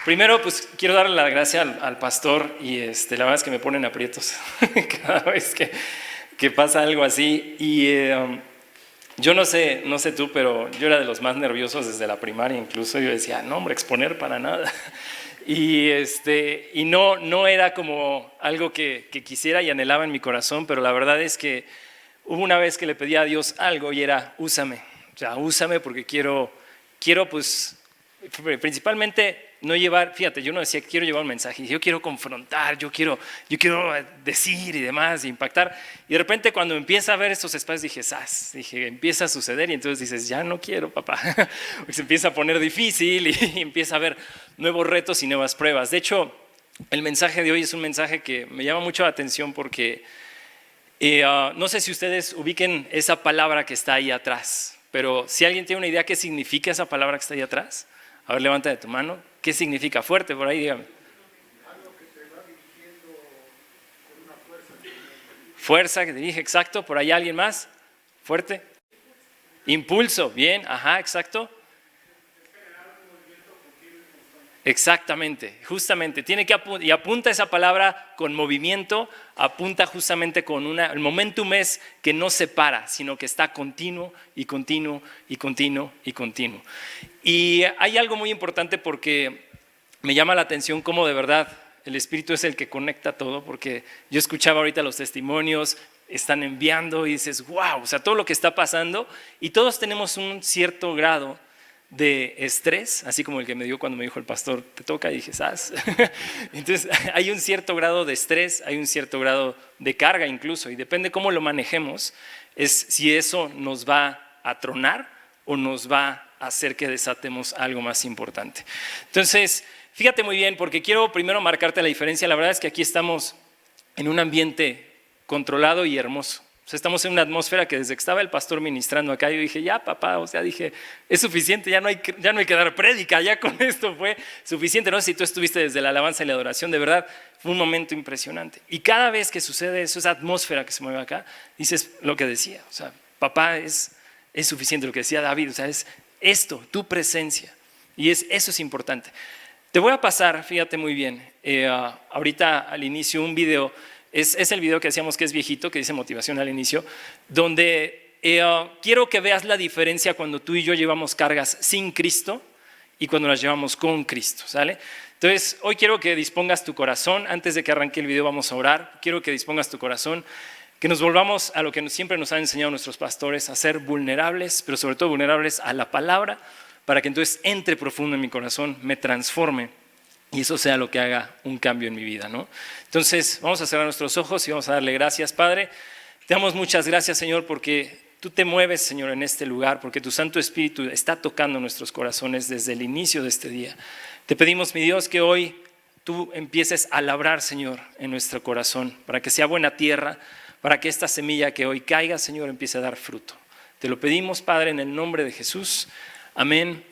Primero, pues quiero darle la gracia al pastor y la verdad es que me ponen aprietos cada vez que pasa algo así. Y yo no sé tú, pero yo era de los más nerviosos desde la primaria, incluso yo decía, no hombre, exponer para nada. Y no era como algo que quisiera y anhelaba en mi corazón, pero la verdad es que hubo una vez que le pedí a Dios algo y era, úsame. O sea, úsame porque quiero pues, principalmente no llevar, fíjate, yo no decía que quiero llevar un mensaje, yo quiero confrontar, yo quiero decir y demás, impactar. Y de repente cuando empieza a ver estos espacios dije, empieza a suceder y entonces dices, ya no quiero, papá. Se empieza a poner difícil y empieza a haber nuevos retos y nuevas pruebas. De hecho, el mensaje de hoy es un mensaje que me llama mucho la atención porque no sé si ustedes ubiquen esa palabra que está ahí atrás, pero si alguien tiene una idea qué significa esa palabra que está ahí atrás, a ver, levanta de tu mano. ¿Qué significa? Fuerte, por ahí, dígame. Algo que te va dirigiendo con una fuerza. Fuerza que dirige, exacto. ¿Por ahí alguien más? Fuerte. Impulso, bien, ajá, exacto. Exactamente, justamente, tiene que y apunta esa palabra con movimiento, apunta justamente con el momentum es que no se para, sino que está continuo y continuo y continuo y continuo. Y hay algo muy importante porque me llama la atención cómo de verdad el Espíritu es el que conecta todo, porque yo escuchaba ahorita los testimonios, están enviando y dices, wow, o sea, todo lo que está pasando y todos tenemos un cierto grado de estrés, así como el que me dio cuando me dijo el pastor, te toca, y dije, ¿sabes? Entonces hay un cierto grado de estrés, hay un cierto grado de carga incluso, y depende cómo lo manejemos, es si eso nos va a tronar o nos va a hacer que desatemos algo más importante. Entonces, fíjate muy bien, porque quiero primero marcarte la diferencia. La verdad es que aquí estamos en un ambiente controlado y hermoso. O sea, estamos en una atmósfera que desde que estaba el pastor ministrando acá, yo dije, ya papá, o sea, dije, es suficiente, ya no hay que dar prédica, ya con esto fue suficiente. No sé si tú estuviste desde la alabanza y la adoración, de verdad, fue un momento impresionante. Y cada vez que sucede eso, esa atmósfera que se mueve acá, dices lo que decía, o sea, papá, es suficiente, lo que decía David, o sea, es esto, tu presencia. Y eso es importante. Te voy a pasar, fíjate muy bien, ahorita al inicio un video. Es el video que decíamos que es viejito, que dice motivación al inicio, donde quiero que veas la diferencia cuando tú y yo llevamos cargas sin Cristo y cuando las llevamos con Cristo, ¿sale? Entonces, hoy quiero que dispongas tu corazón. Antes de que arranque el video vamos a orar. Quiero que dispongas tu corazón, que nos volvamos a lo que siempre nos han enseñado nuestros pastores, a ser vulnerables, pero sobre todo vulnerables a la palabra, para que entonces entre profundo en mi corazón, me transforme. Y eso sea lo que haga un cambio en mi vida, ¿no? Entonces, vamos a cerrar nuestros ojos y vamos a darle gracias, Padre. Te damos muchas gracias, Señor, porque tú te mueves, Señor, en este lugar, porque tu Santo Espíritu está tocando nuestros corazones desde el inicio de este día. Te pedimos, mi Dios, que hoy tú empieces a labrar, Señor, en nuestro corazón, para que sea buena tierra, para que esta semilla que hoy caiga, Señor, empiece a dar fruto. Te lo pedimos, Padre, en el nombre de Jesús. Amén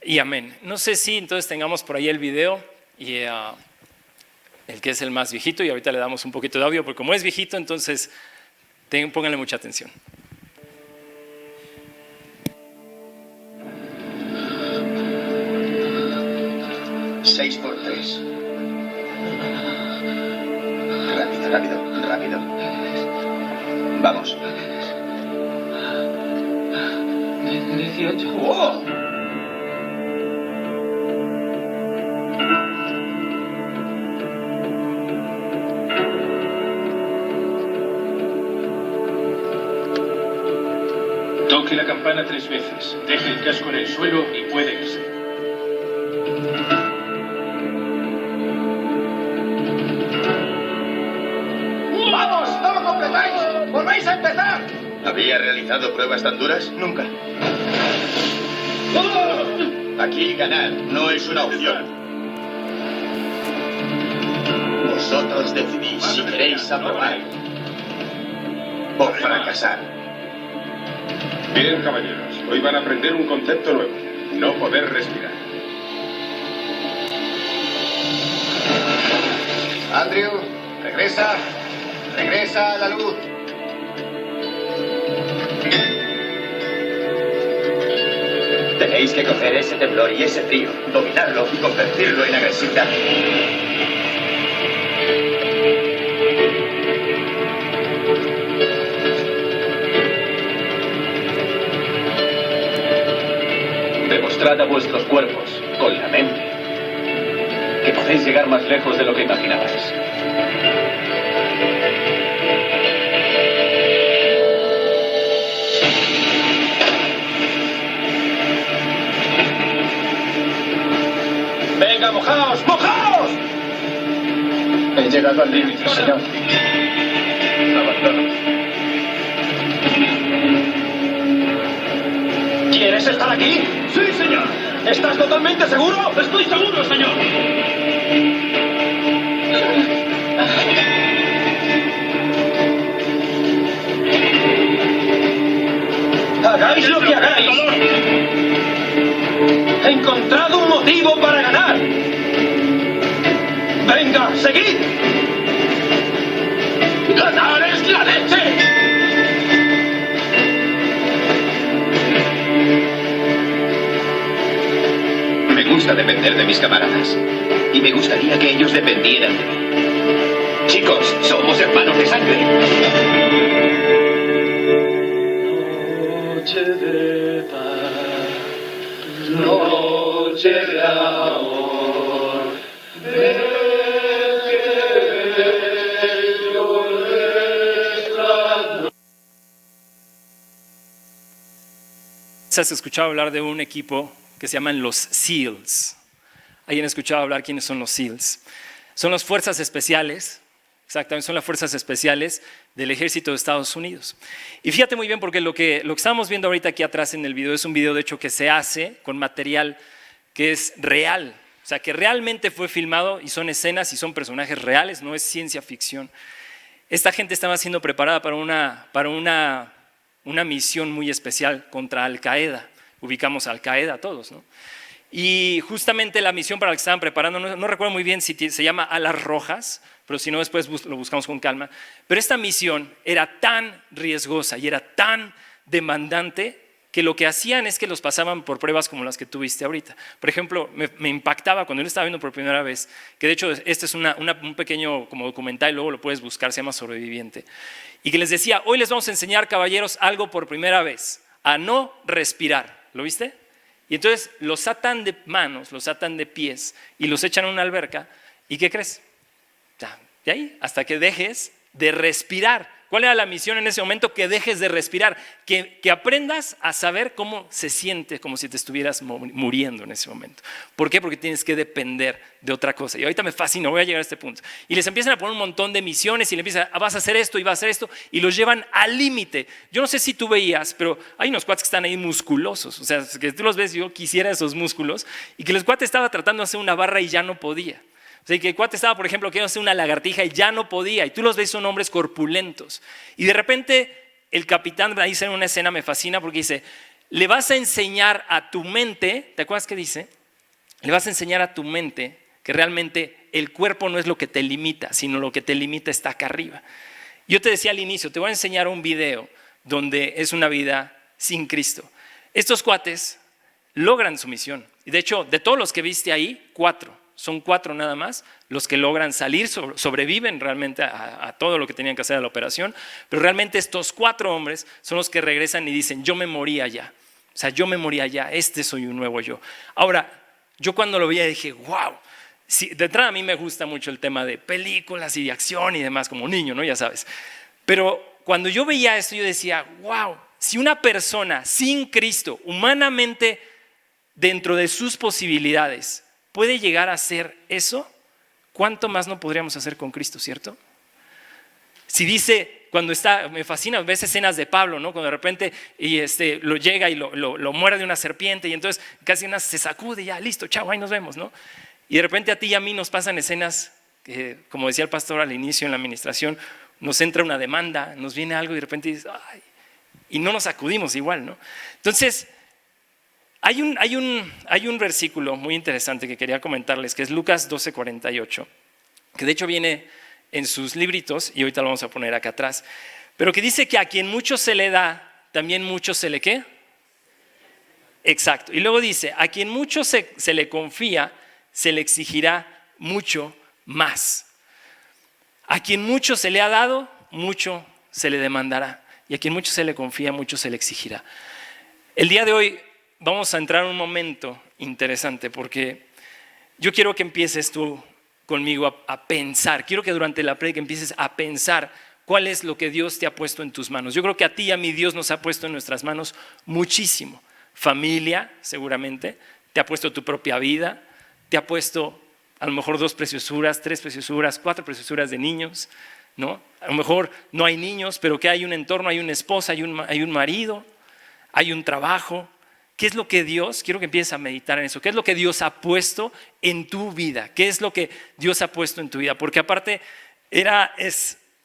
y amén. No sé si entonces tengamos por ahí el video. Y el que es el más viejito, y ahorita le damos un poquito de audio, porque como es viejito, entonces pónganle mucha atención. Seis por 3. Rápido. Vamos. 18. ¡Wow! Toque la campana 3 veces. Deje el casco en el suelo y puede irse. ¡Vamos! ¡No lo completáis! ¡Volvéis a empezar! ¿Había realizado pruebas tan duras? Nunca. Aquí ganar no es una opción. Vosotros decidís si queréis aprobar o fracasar. Bien, caballeros. Hoy van a aprender un concepto nuevo. No poder respirar. Andrew, regresa. Regresa a la luz. Tenéis Tenéis que coger ese temblor y ese frío, dominarlo y convertirlo en agresividad. Demostrad a vuestros cuerpos, con la mente, que podéis llegar más lejos de lo que imaginabais. ¡Venga, mojaos! ¡Mojaos! He llegado al límite, señor. Abandono. ¿Quieres estar aquí? Sí, señor. ¿Estás totalmente seguro? Estoy seguro, señor. ¡Hagáis lo que hagáis! ¡He encontrado un motivo para ganar! ¡Venga, seguid! ¡Ganar es la leche! Me gusta depender de mis camaradas. Y me gustaría que ellos dependieran de mí. Chicos, somos hermanos de sangre. Noche de paz, noche de amor, ¿Has escuchado hablar de un equipo que se llaman los SEALs? ¿Alguien ha escuchado hablar quiénes son los SEALs? Son las fuerzas especiales, exactamente, son las fuerzas especiales del ejército de Estados Unidos. Y fíjate muy bien porque lo que estamos viendo ahorita aquí atrás en el video es un video de hecho que se hace con material que es real. O sea, que realmente fue filmado y son escenas y son personajes reales, no es ciencia ficción. Esta gente estaba siendo preparada para una misión muy especial contra Al-Qaeda. Ubicamos a Al-Qaeda todos, ¿no? Y justamente la misión para la que estaban preparando, no recuerdo muy bien si se llama Alas Rojas, pero si no después lo buscamos con calma. Pero esta misión era tan riesgosa y era tan demandante que lo que hacían es que los pasaban por pruebas como las que tú viste ahorita. Por ejemplo, me impactaba cuando yo lo estaba viendo por primera vez, que de hecho este es un pequeño como documental y luego lo puedes buscar, se llama Sobreviviente, y que les decía, hoy les vamos a enseñar, caballeros, algo por primera vez, a no respirar. ¿Lo viste? Y entonces los atan de manos, los atan de pies y los echan a una alberca. ¿Y qué crees? De ahí hasta que dejes de respirar. ¿Cuál era la misión en ese momento? Que dejes de respirar, que aprendas a saber cómo se siente, como si te estuvieras muriendo en ese momento. ¿Por qué? Porque tienes que depender de otra cosa. Y ahorita me fascina, voy a llegar a este punto. Y les empiezan a poner un montón de misiones y le empiezan a, vas a hacer esto y vas a hacer esto, y los llevan al límite. Yo no sé si tú veías, pero hay unos cuates que están ahí musculosos. O sea, que tú los ves, yo quisiera esos músculos, y que el cuate estaba tratando de hacer una barra y ya no podía. O sea, que el cuate estaba, por ejemplo, queriendo hacer una lagartija y ya no podía. Y tú los ves, son hombres corpulentos. Y de repente el capitán ahí en una escena me fascina porque dice, le vas a enseñar a tu mente, ¿te acuerdas qué dice? Le vas a enseñar a tu mente que realmente el cuerpo no es lo que te limita, sino lo que te limita está acá arriba. Yo te decía al inicio, te voy a enseñar un video donde es una vida sin Cristo. Estos cuates logran su misión. Y de hecho, de todos los que viste ahí, 4. Son 4 nada más los que logran salir, sobreviven realmente a todo lo que tenían que hacer a la operación, pero realmente estos 4 hombres son los que regresan y dicen, yo me morí allá, o sea, yo me morí allá, soy un nuevo yo. Ahora, yo cuando lo veía dije, wow, sí, de entrada a mí me gusta mucho el tema de películas y de acción y demás, como niño, ¿no? Ya sabes, pero cuando yo veía esto yo decía, wow, si una persona sin Cristo, humanamente dentro de sus posibilidades, puede llegar a hacer eso, ¿cuánto más no podríamos hacer con Cristo, cierto? Si dice, cuando está, me fascina, ves escenas de Pablo, ¿no? Cuando de repente lo llega y lo muerde una serpiente y entonces casi se sacude, ya, listo, chao, ahí nos vemos, ¿no? Y de repente a ti y a mí nos pasan escenas que, como decía el pastor al inicio en la administración, nos entra una demanda, nos viene algo y de repente dices, ay, y no nos sacudimos igual, ¿no? Entonces, hay un versículo muy interesante que quería comentarles, que es Lucas 12:48, que de hecho viene en sus libritos y ahorita lo vamos a poner acá atrás, pero que dice que a quien mucho se le da, también mucho se le ¿qué? Exacto. Y luego dice, a quien mucho se le confía, se le exigirá mucho más. A quien mucho se le ha dado, mucho se le demandará. Y a quien mucho se le confía, mucho se le exigirá. El día de hoy vamos a entrar en un momento interesante porque yo quiero que empieces tú conmigo a pensar. Quiero que durante la prédica empieces a pensar cuál es lo que Dios te ha puesto en tus manos. Yo creo que a ti y a mí Dios nos ha puesto en nuestras manos muchísimo. Familia, seguramente. Te ha puesto tu propia vida. Te ha puesto a lo mejor 2 preciosuras, 3 preciosuras, 4 preciosuras de niños, ¿no? A lo mejor no hay niños, pero que hay un entorno, hay una esposa, hay un marido, hay un trabajo. ¿Qué es lo que Dios, quiero que empieces a meditar en eso, qué es lo que Dios ha puesto en tu vida? ¿Qué es lo que Dios ha puesto en tu vida? Porque aparte,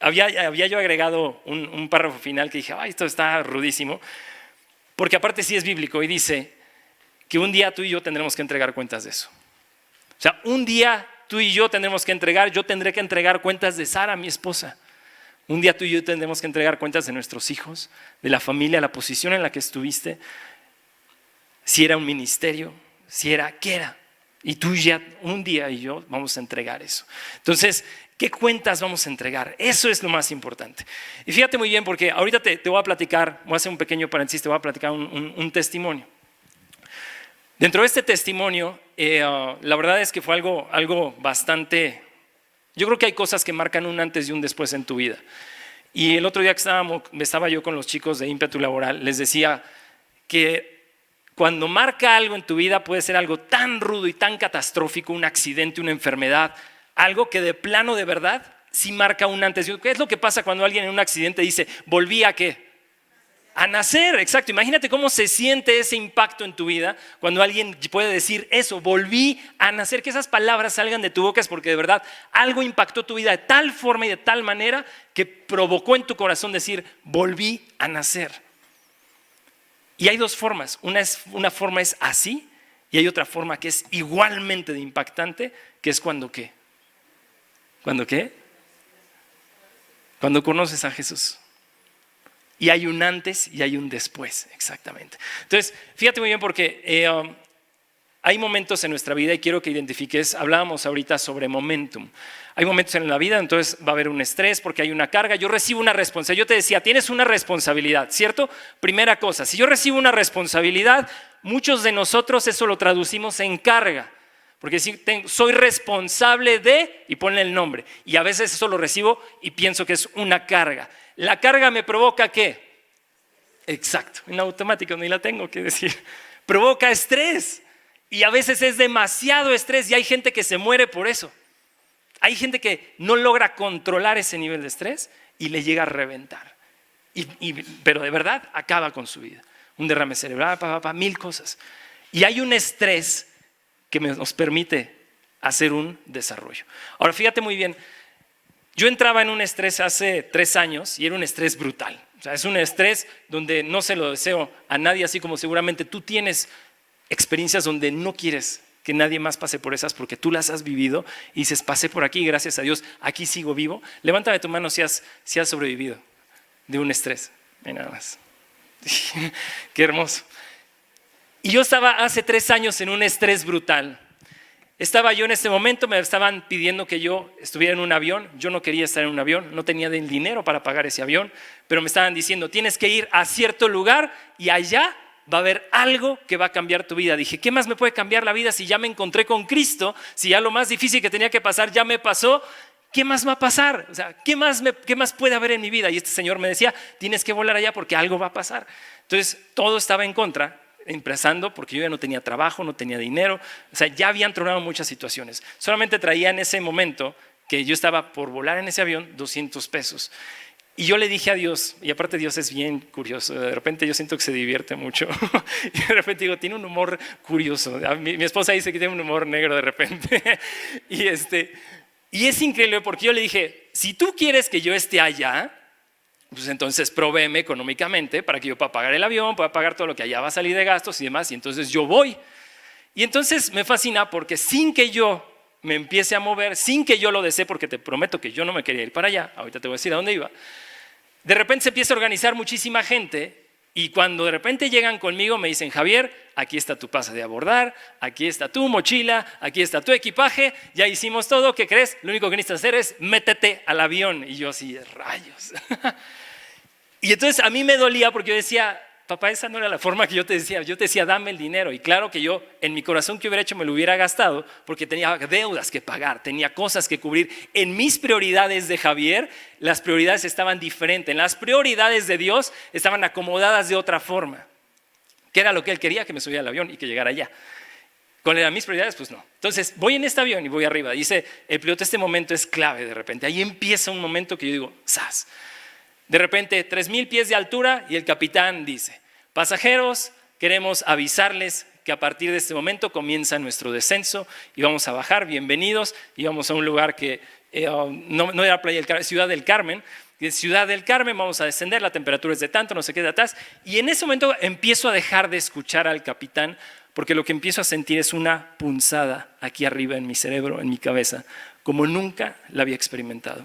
había yo agregado un párrafo final que dije, ay, esto está rudísimo, porque aparte sí es bíblico y dice que un día tú y yo tendremos que entregar cuentas de eso. O sea, un día tú y yo tendremos que yo tendré que entregar cuentas de Sara, mi esposa. Un día tú y yo tendremos que entregar cuentas de nuestros hijos, de la familia, la posición en la que estuviste, si era un ministerio, ¿qué era? Y tú ya, un día y yo vamos a entregar eso. Entonces, ¿qué cuentas vamos a entregar? Eso es lo más importante. Y fíjate muy bien porque ahorita te voy a platicar, voy a hacer un pequeño paréntesis, te voy a platicar un testimonio. Dentro de este testimonio, la verdad es que fue algo bastante... Yo creo que hay cosas que marcan un antes y un después en tu vida. Y el otro día que estaba yo con los chicos de Ímpetu Laboral, les decía que cuando marca algo en tu vida puede ser algo tan rudo y tan catastrófico, un accidente, una enfermedad, algo que de plano de verdad sí marca un antes y un... ¿Qué es lo que pasa cuando alguien en un accidente dice, volví a qué? A nacer, exacto. Imagínate cómo se siente ese impacto en tu vida cuando alguien puede decir eso, volví a nacer, que esas palabras salgan de tu boca es porque de verdad algo impactó tu vida de tal forma y de tal manera que provocó en tu corazón decir, volví a nacer. Y hay 2 formas, una forma es así y hay otra forma que es igualmente de impactante, que es cuando ¿qué? ¿Cuándo qué? Cuando conoces a Jesús. Y hay un antes y hay un después, exactamente. Entonces, fíjate muy bien porque hay momentos en nuestra vida y quiero que identifiques, hablábamos ahorita sobre momentum. Hay momentos en la vida, entonces va a haber un estrés porque hay una carga. Yo recibo una responsabilidad. Yo te decía, tienes una responsabilidad, ¿cierto? Primera cosa, si yo recibo una responsabilidad, muchos de nosotros eso lo traducimos en carga. Porque si soy responsable de, y ponle el nombre, y a veces eso lo recibo y pienso que es una carga. ¿La carga me provoca qué? Exacto, en automático, ni la tengo que decir. Provoca estrés, y a veces es demasiado estrés, y hay gente que se muere por eso. Hay gente que no logra controlar ese nivel de estrés y le llega a reventar. Pero de verdad acaba con su vida. Un derrame cerebral, 1000 cosas. Y hay un estrés que nos permite hacer un desarrollo. Ahora fíjate muy bien, yo entraba en un estrés hace 3 años y era un estrés brutal. O sea, es un estrés donde no se lo deseo a nadie, así como seguramente tú tienes experiencias donde no quieres que nadie más pase por esas porque tú las has vivido y dices, pasé por aquí y gracias a Dios, aquí sigo vivo. Levántame tu mano si has sobrevivido de un estrés. Ve nada más. Qué hermoso. Y yo estaba hace 3 años en un estrés brutal. Estaba yo en ese momento, me estaban pidiendo que yo estuviera en un avión. Yo no quería estar en un avión, no tenía el dinero para pagar ese avión, pero me estaban diciendo, tienes que ir a cierto lugar y allá va a haber algo que va a cambiar tu vida. Dije, ¿qué más me puede cambiar la vida si ya me encontré con Cristo? Si ya lo más difícil que tenía que pasar ya me pasó, ¿qué más va a pasar? O sea, ¿qué más puede haber en mi vida? Y este señor me decía, tienes que volar allá porque algo va a pasar. Entonces, todo estaba en contra. Empezando porque yo ya no tenía trabajo, no tenía dinero, o sea, ya habían tronado muchas situaciones. Solamente traía en ese momento que yo estaba por volar en ese avión 200 pesos. Y yo le dije a Dios, y aparte Dios es bien curioso, de repente yo siento que se divierte mucho, y de repente digo, tiene un humor curioso. Mi esposa dice que tiene un humor negro de repente, y es increíble porque yo le dije, si tú quieres que yo esté allá, pues entonces provéeme económicamente para que yo pueda pagar el avión, pueda pagar todo lo que allá va a salir de gastos y demás, y entonces yo voy. Y entonces me fascina porque sin que yo me empiece a mover, sin que yo lo desee, porque te prometo que yo no me quería ir para allá, ahorita te voy a decir a dónde iba, de repente se empieza a organizar muchísima gente Y cuando de repente llegan conmigo me dicen, Javier, aquí está tu pase de abordar, aquí está tu mochila, aquí está tu equipaje, ya hicimos todo, ¿qué crees? Lo único que necesitas hacer es métete al avión. Y yo así, rayos. Y entonces a mí me dolía porque yo decía, papá, esa no era la forma que yo te decía, dame el dinero. Y claro que yo, en mi corazón, que hubiera hecho, me lo hubiera gastado porque tenía deudas que pagar, tenía cosas que cubrir. En mis prioridades de Javier, las prioridades estaban diferentes. En las prioridades de Dios estaban acomodadas de otra forma. ¿Qué era lo que Él quería? Que me subiera al avión y que llegara allá. ¿Cuáles eran mis prioridades? Pues no. Entonces, voy en este avión y voy arriba. Dice el piloto, este momento es clave de repente. Ahí empieza un momento que yo digo, ¡zas! De repente, 3,000 pies de altura y el capitán dice, pasajeros, queremos avisarles que a partir de este momento comienza nuestro descenso y vamos a bajar, bienvenidos. Íbamos a un lugar que no era Playa del Carmen, Ciudad del Carmen. En Ciudad del Carmen vamos a descender, la temperatura es de tanto, no sé qué de atrás. Y en ese momento empiezo a dejar de escuchar al capitán porque lo que empiezo a sentir es una punzada aquí arriba en mi cerebro, en mi cabeza, como nunca la había experimentado.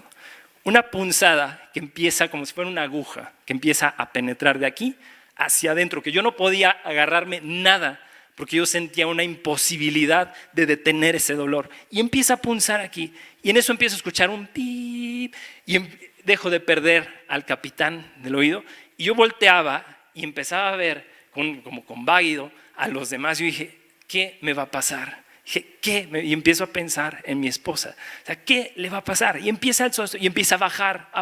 Una punzada que empieza como si fuera una aguja, que empieza a penetrar de aquí hacia adentro, que yo no podía agarrarme nada porque yo sentía una imposibilidad de detener ese dolor. Y empieza a punzar aquí, y en eso empiezo a escuchar un pip, y dejo de perder al capitán del oído, y yo volteaba y empezaba a ver como conváguido a los demás. Yo dije, ¿qué me va a pasar? Dije, ¿qué? Y empiezo a pensar en mi esposa. O sea, ¿qué le va a pasar? Y empieza el susto, y empieza a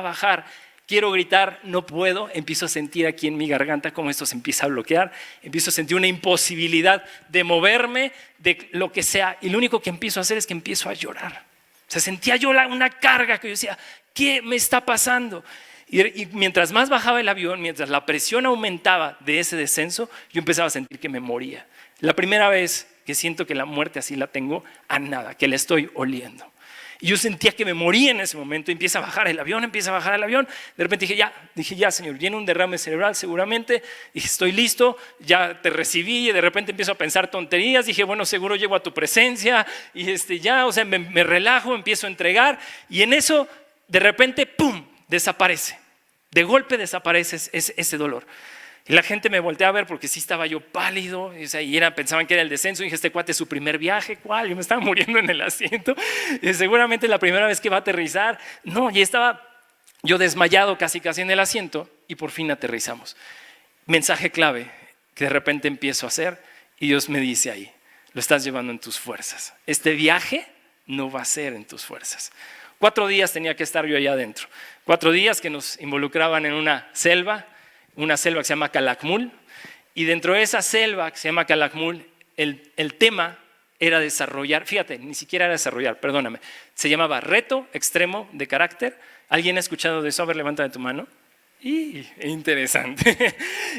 bajar. Quiero gritar, no puedo. Empiezo a sentir aquí en mi garganta cómo esto se empieza a bloquear. Empiezo a sentir una imposibilidad de moverme, de lo que sea. Y lo único que empiezo a hacer es que empiezo a llorar. O sea, sentía yo una carga que yo decía, ¿qué me está pasando? Y mientras más bajaba el avión, mientras la presión aumentaba de ese descenso, yo empezaba a sentir que me moría. La primera vez que siento que la muerte así la tengo a nada, que la estoy oliendo. Y yo sentía que me moría en ese momento. Empieza a bajar el avión. De repente dije, ya Señor, viene un derrame cerebral seguramente. Dije, estoy listo, ya te recibí. Y de repente empiezo a pensar tonterías. Dije, bueno, seguro llego a tu presencia. Y me relajo, empiezo a entregar. Y en eso, de repente, ¡pum!, desaparece. De golpe desaparece ese dolor. Y la gente me voltea a ver porque sí estaba yo pálido, pensaban que era el descenso. Y dije, este cuate es su primer viaje, ¿cuál? Yo me estaba muriendo en el asiento. Y seguramente es la primera vez que va a aterrizar. No, y estaba yo desmayado casi en el asiento y por fin aterrizamos. Mensaje clave que de repente empiezo a hacer y Dios me dice ahí, lo estás llevando en tus fuerzas. Este viaje no va a ser en tus fuerzas. 4 días tenía que estar yo allá adentro. 4 días que nos involucraban en una selva que se llama Calakmul, y dentro de esa selva que se llama Calakmul, el tema era desarrollar, fíjate, ni siquiera era desarrollar, perdóname, se llamaba reto extremo de carácter. ¿Alguien ha escuchado de eso? A ver, levántame tu mano. Interesante.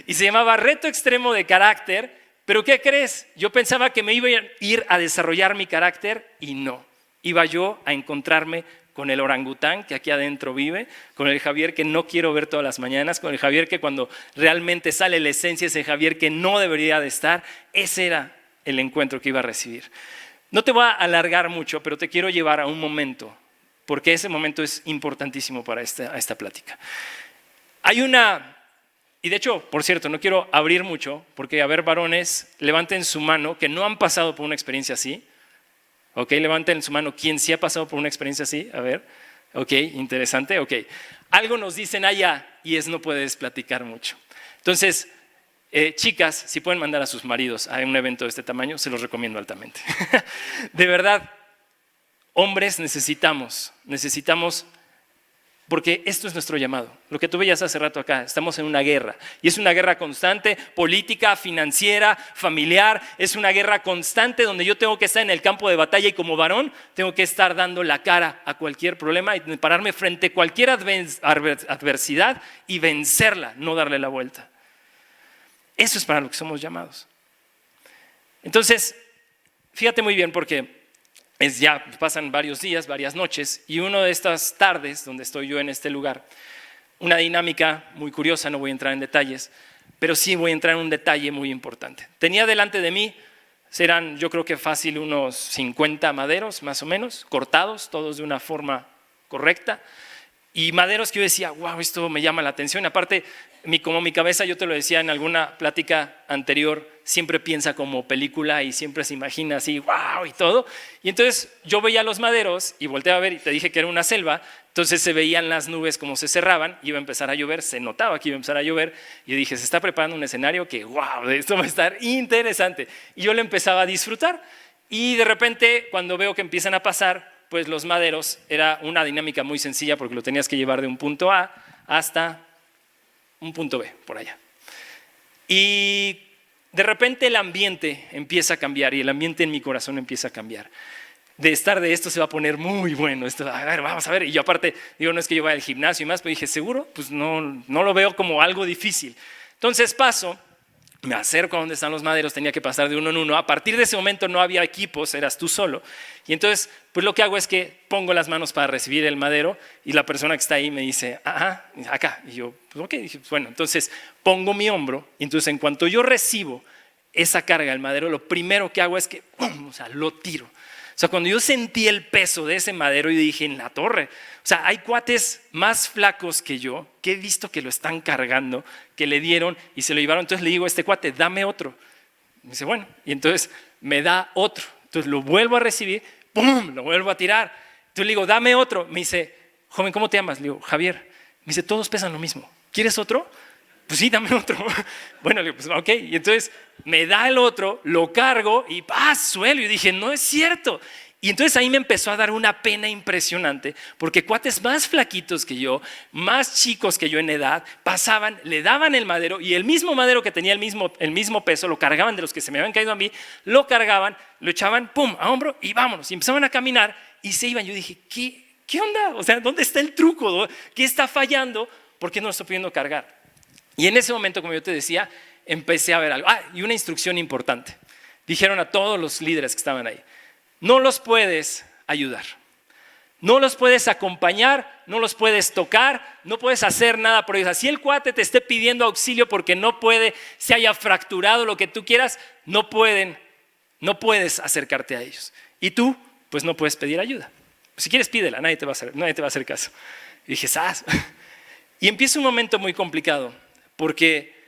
Y se llamaba reto extremo de carácter, pero ¿qué crees? Yo pensaba que me iba a ir a desarrollar mi carácter y no. Iba yo a encontrarme con el orangután que aquí adentro vive, con el Javier que no quiero ver todas las mañanas, con el Javier que cuando realmente sale la esencia, ese Javier que no debería de estar. Ese era el encuentro que iba a recibir. No te voy a alargar mucho, pero te quiero llevar a un momento, porque ese momento es importantísimo para esta plática. Y de hecho, por cierto, no quiero abrir mucho, porque a ver, varones, levanten su mano que no han pasado por una experiencia así. Ok, levanten su mano. ¿Quién sí ha pasado por una experiencia así? A ver. Ok, interesante. Ok. Algo nos dicen allá y no puedes platicar mucho. Entonces, chicas, si pueden mandar a sus maridos a un evento de este tamaño, se los recomiendo altamente. De verdad, hombres necesitamos, porque esto es nuestro llamado. Lo que tú veías hace rato acá, estamos en una guerra. Y es una guerra constante, política, financiera, familiar. Es una guerra constante donde yo tengo que estar en el campo de batalla y como varón tengo que estar dando la cara a cualquier problema y pararme frente a cualquier adversidad y vencerla, no darle la vuelta. Eso es para lo que somos llamados. Entonces, fíjate muy bien porque ya pasan varios días, varias noches, y una de estas tardes donde estoy yo en este lugar, una dinámica muy curiosa, no voy a entrar en detalles, pero sí voy a entrar en un detalle muy importante. Tenía delante de mí, serán yo creo que fácil unos 50 maderos más o menos, cortados, todos de una forma correcta, Y maderos que yo decía, wow, esto me llama la atención. Aparte, como mi cabeza, yo te lo decía en alguna plática anterior, siempre piensa como película y siempre se imagina así, wow, y todo. Y entonces yo veía los maderos y volteaba a ver y te dije que era una selva. Entonces se veían las nubes como se cerraban, iba a empezar a llover, se notaba que iba a empezar a llover. Y yo dije, se está preparando un escenario que, wow, esto va a estar interesante. Y yo lo empezaba a disfrutar. Y de repente, cuando veo que empiezan a pasar, pues los maderos, era una dinámica muy sencilla porque lo tenías que llevar de un punto A hasta un punto B, por allá. Y de repente el ambiente empieza a cambiar y el ambiente en mi corazón empieza a cambiar. De estar de esto se va a poner muy bueno, esto, a ver, vamos a ver. Y yo aparte, digo, no es que yo vaya al gimnasio y más, pero dije, ¿seguro? Pues no lo veo como algo difícil. Entonces paso, me acerco a donde están los maderos, tenía que pasar de uno en uno. A partir de ese momento no había equipos, eras tú solo. Y entonces, pues lo que hago es que pongo las manos para recibir el madero y la persona que está ahí me dice, ajá, acá. Y yo, pues ok, dije, bueno, entonces pongo mi hombro y entonces en cuanto yo recibo esa carga del madero, lo primero que hago es que, ¡pum!, o sea, lo tiro. O sea, cuando yo sentí el peso de ese madero, yo dije, en la torre. O sea, hay cuates más flacos que yo, que he visto que lo están cargando, que le dieron y se lo llevaron. Entonces le digo a este cuate, dame otro. Me dice, bueno, y entonces me da otro. Entonces lo vuelvo a recibir, ¡pum!, lo vuelvo a tirar. Entonces le digo, dame otro. Me dice, joven, ¿cómo te llamas? Le digo, Javier. Me dice, todos pesan lo mismo. ¿Quieres otro? Pues sí, dame otro. Bueno, le digo, pues ok. Y entonces me da el otro, lo cargo y suelo. Y dije, no es cierto. Y entonces ahí me empezó a dar una pena impresionante, porque cuates más flaquitos que yo, más chicos que yo en edad, pasaban, le daban el madero y el mismo madero que tenía el mismo peso, lo cargaban de los que se me habían caído a mí, lo cargaban, lo echaban, pum, a hombro y vámonos. Y empezaban a caminar y se iban. Yo dije, ¿qué onda? O sea, ¿dónde está el truco? ¿Qué está fallando? ¿Por qué no lo estoy pudiendo cargar? Y en ese momento, como yo te decía, empecé a ver algo. Y una instrucción importante. Dijeron a todos los líderes que estaban ahí, no los puedes ayudar, no los puedes acompañar, no los puedes tocar, no puedes hacer nada por ellos. Si el cuate te esté pidiendo auxilio porque no puede, se haya fracturado, lo que tú quieras, no puedes acercarte a ellos. Y tú, pues no puedes pedir ayuda. Si quieres, pídela, nadie te va a hacer caso. Y dije, ¡zas! Y empieza un momento muy complicado, porque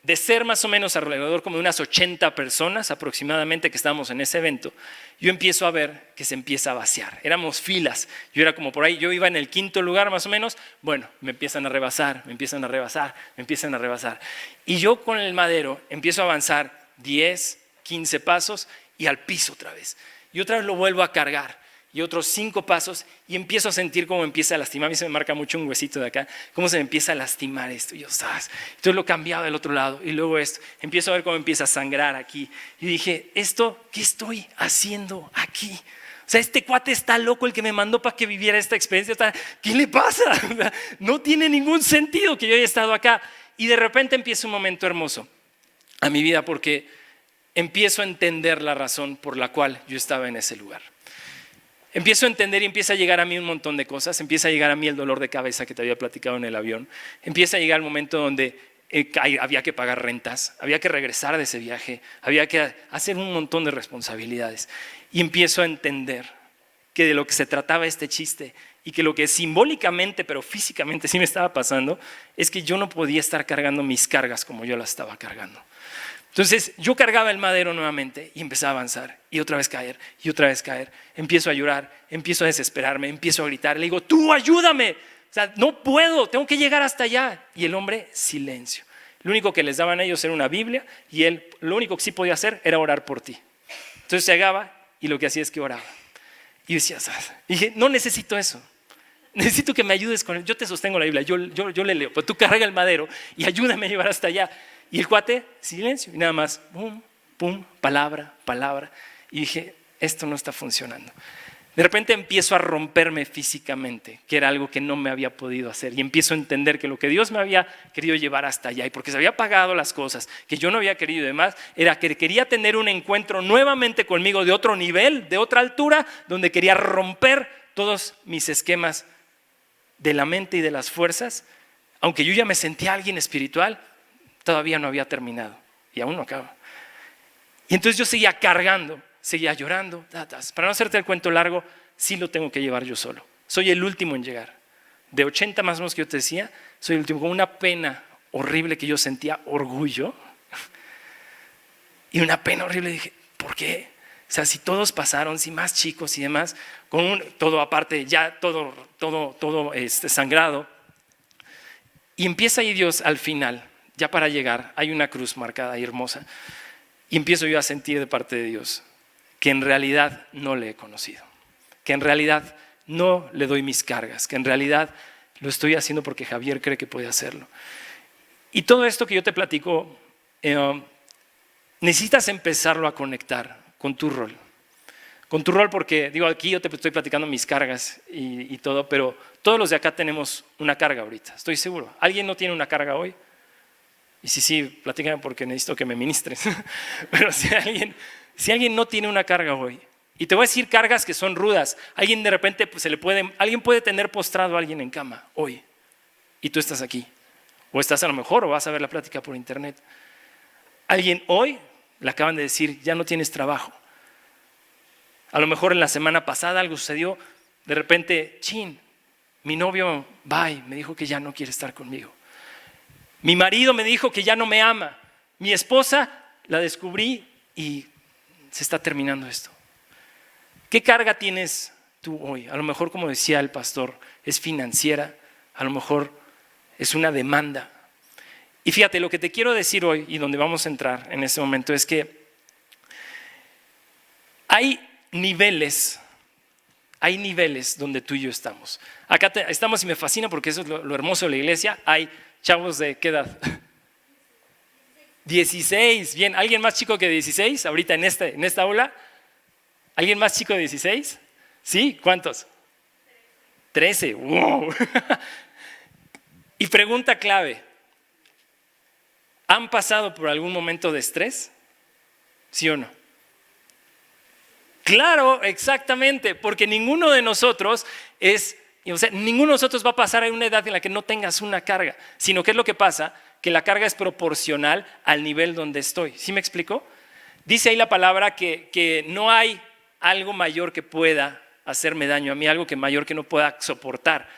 de ser más o menos alrededor como de unas 80 personas aproximadamente que estábamos en ese evento, yo empiezo a ver que se empieza a vaciar. Éramos filas, yo era como por ahí, yo iba en el 5.º lugar más o menos, bueno, me empiezan a rebasar. Y yo con el madero empiezo a avanzar 10, 15 pasos y al piso otra vez. Y otra vez lo vuelvo a cargar. Y otros 5 pasos y empiezo a sentir cómo empieza a lastimar. A mí se me marca mucho un huesito de acá, cómo se me empieza a lastimar esto. Y yo, ¿sabes? Entonces lo cambiaba del otro lado y luego esto. Empiezo a ver cómo empieza a sangrar aquí. Y dije, ¿qué estoy haciendo aquí? O sea, este cuate está loco, el que me mandó para que viviera esta experiencia. ¿Qué le pasa? No tiene ningún sentido que yo haya estado acá. Y de repente empieza un momento hermoso a mi vida porque empiezo a entender la razón por la cual yo estaba en ese lugar. Empiezo a entender y empieza a llegar a mí un montón de cosas. Empieza a llegar a mí el dolor de cabeza que te había platicado en el avión. Empieza a llegar el momento donde había que pagar rentas, había que regresar de ese viaje, había que hacer un montón de responsabilidades. Y empiezo a entender que de lo que se trataba este chiste y que lo que simbólicamente, pero físicamente sí me estaba pasando, es que yo no podía estar cargando mis cargas como yo las estaba cargando. Entonces yo cargaba el madero nuevamente y empezaba a avanzar y otra vez caer y otra vez caer. Empiezo a llorar, empiezo a desesperarme, empiezo a gritar. Le digo, tú ayúdame, o sea, no puedo, tengo que llegar hasta allá. Y el hombre, silencio. Lo único que les daban a ellos era una Biblia y él lo único que sí podía hacer era orar por ti. Entonces se llegaba y lo que hacía es que oraba. Y yo decía, y dije, no necesito eso. Necesito que me ayudes con él. Yo te sostengo la Biblia, yo le leo, pero tú carga el madero y ayúdame a llevar hasta allá. Y el cuate, silencio, y nada más, pum, pum, palabra. Y dije, esto no está funcionando. De repente empiezo a romperme físicamente, que era algo que no me había podido hacer. Y empiezo a entender que lo que Dios me había querido llevar hasta allá, y porque se había pagado las cosas que yo no había querido y demás, era que quería tener un encuentro nuevamente conmigo de otro nivel, de otra altura, donde quería romper todos mis esquemas de la mente y de las fuerzas. Aunque yo ya me sentía alguien espiritual, todavía no había terminado y aún no acaba. Y entonces yo seguía cargando, seguía llorando. Para no hacerte el cuento largo, sí lo tengo que llevar yo solo. Soy el último en llegar. de 80 más o menos que yo te decía, soy el último, con una pena horrible que yo sentía, orgullo, y una pena horrible, dije, ¿por qué? O sea, si todos pasaron, si más chicos y demás, con todo aparte, ya todo sangrado, y empieza ahí Dios al final, ya para llegar, hay una cruz marcada y hermosa, y empiezo yo a sentir de parte de Dios que en realidad no le he conocido, que en realidad no le doy mis cargas, que en realidad lo estoy haciendo porque Javier cree que puede hacerlo. Y todo esto que yo te platico, necesitas empezarlo a conectar con tu rol. Con tu rol porque, digo, aquí yo te estoy platicando mis cargas y todo, pero todos los de acá tenemos una carga ahorita, estoy seguro. ¿Alguien no tiene una carga hoy? Y sí, platícame porque necesito que me ministres. Pero si alguien no tiene una carga hoy, y te voy a decir cargas que son rudas, alguien de repente pues, alguien puede tener postrado a alguien en cama hoy, y tú estás aquí, o estás a lo mejor, o vas a ver la plática por internet. Alguien hoy, le acaban de decir, ya no tienes trabajo. A lo mejor en la semana pasada algo sucedió, de repente, mi novio, me dijo que ya no quiere estar conmigo. Mi marido me dijo que ya no me ama. Mi esposa la descubrí y se está terminando esto. ¿Qué carga tienes tú hoy? A lo mejor, como decía el pastor, es financiera, a lo mejor es una demanda. Y fíjate, lo que te quiero decir hoy y donde vamos a entrar en este momento es que hay niveles donde tú y yo estamos. Acá estamos y me fascina porque eso es lo hermoso de la iglesia. Hay chavos de ¿qué edad? 16, bien. ¿Alguien más chico que 16 ahorita en esta aula? ¿Alguien más chico de 16? ¿Sí? ¿Cuántos? 13, wow. Y pregunta clave, ¿han pasado por algún momento de estrés? ¿Sí o no? Claro, exactamente, porque ninguno de nosotros ninguno de nosotros va a pasar a una edad en la que no tengas una carga, sino que es lo que pasa, que la carga es proporcional al nivel donde estoy. ¿Sí me explico? Dice ahí la palabra que no hay algo mayor que pueda hacerme daño a mí, algo mayor que no pueda soportar.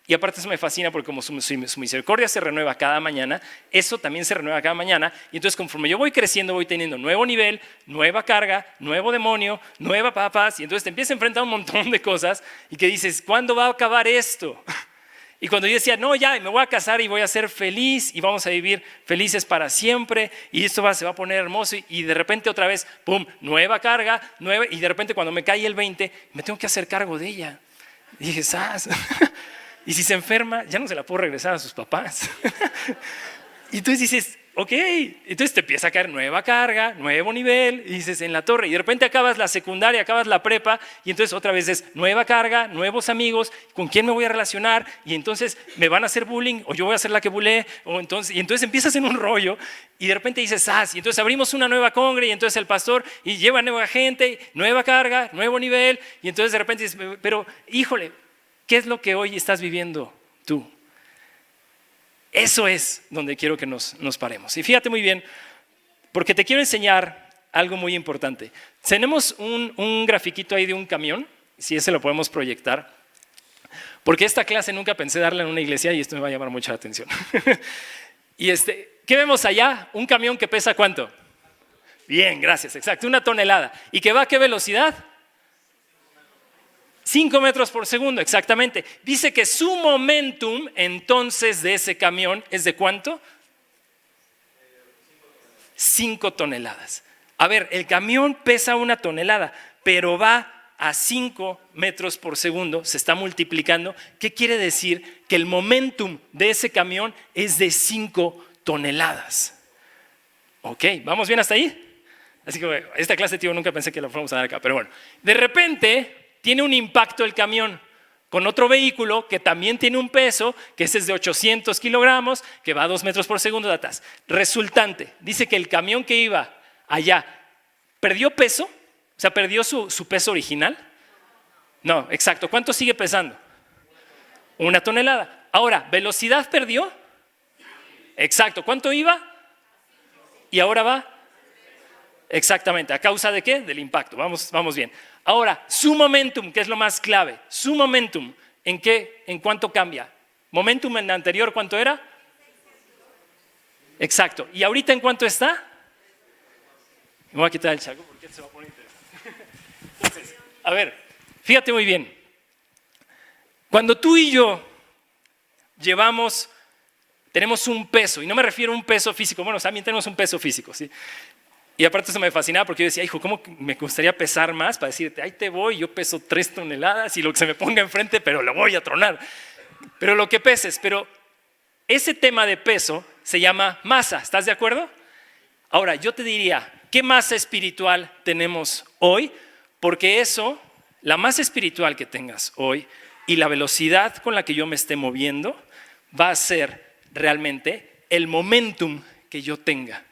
Y aparte eso me fascina porque como su misericordia se renueva cada mañana, eso también se renueva cada mañana. Y entonces conforme yo voy creciendo, voy teniendo nuevo nivel, nueva carga, nuevo demonio, nueva papas. Y entonces te empiezas a enfrentar a un montón de cosas y que dices, ¿cuándo va a acabar esto? Y cuando yo decía, no, ya, me voy a casar y voy a ser feliz y vamos a vivir felices para siempre y esto se va a poner hermoso y de repente otra vez, pum, nueva carga, y de repente cuando me cae el 20, me tengo que hacer cargo de ella. Y dije, ¡zas! Y si se enferma, ya no se la puedo regresar a sus papás. Y entonces dices, ok, entonces te empieza a caer nueva carga, nuevo nivel, y dices en la torre, y de repente acabas la secundaria, acabas la prepa, y entonces otra vez es nueva carga, nuevos amigos, ¿con quién me voy a relacionar? Y entonces me van a hacer bullying, o yo voy a ser la que bulee, y entonces empiezas en un rollo, y de repente dices, y entonces abrimos una nueva congre, y entonces el pastor, y lleva nueva gente, nueva carga, nuevo nivel, y entonces de repente dices, pero híjole, ¿qué es lo que hoy estás viviendo tú? Eso es donde quiero que nos paremos. Y fíjate muy bien, porque te quiero enseñar algo muy importante. Tenemos un grafiquito ahí de un camión, si ese lo podemos proyectar, porque esta clase nunca pensé darle en una iglesia y esto me va a llamar mucha atención. Y ¿qué vemos allá? Un camión que pesa ¿cuánto? Bien, gracias, exacto, 1 tonelada. ¿Y que va a qué velocidad? 5 metros por segundo, exactamente. Dice que su momentum entonces de ese camión es ¿de cuánto? 5 toneladas. A ver, el camión pesa 1 tonelada, pero va a 5 metros por segundo, se está multiplicando. ¿Qué quiere decir? Que el momentum de ese camión es de 5 toneladas. Ok, ¿vamos bien hasta ahí? Así que esta clase, tío, nunca pensé que la fuéramos a dar acá, pero bueno. De repente tiene un impacto el camión con otro vehículo que también tiene un peso, que ese es de 800 kilogramos, que va a 2 metros por segundo. Resultante, dice que el camión que iba allá perdió peso, o sea, perdió su peso original. No, exacto. ¿Cuánto sigue pesando? 1 tonelada. Ahora, ¿velocidad perdió? Exacto. ¿Cuánto iba? ¿Y ahora va? Exactamente. ¿A causa de qué? Del impacto. Vamos bien. Ahora, su momentum, que es lo más clave. Su momentum, ¿en cuánto cambia? Momentum en la anterior, ¿cuánto era? Exacto. ¿Y ahorita en cuánto está? Me voy a quitar el chaco porque se va a poner interesante. Entonces, a ver, fíjate muy bien. Cuando tú y yo tenemos un peso, y no me refiero a un peso físico, bueno, también tenemos un peso físico, ¿sí? Y aparte eso me fascinaba porque yo decía, hijo, ¿cómo me gustaría pesar más para decirte, ahí te voy, yo peso 3 toneladas y lo que se me ponga enfrente, pero lo voy a tronar. Pero lo que peses, pero ese tema de peso se llama masa, ¿estás de acuerdo? Ahora, yo te diría, ¿qué masa espiritual tenemos hoy? Porque eso, la masa espiritual que tengas hoy y la velocidad con la que yo me esté moviendo va a ser realmente el momentum que yo tenga.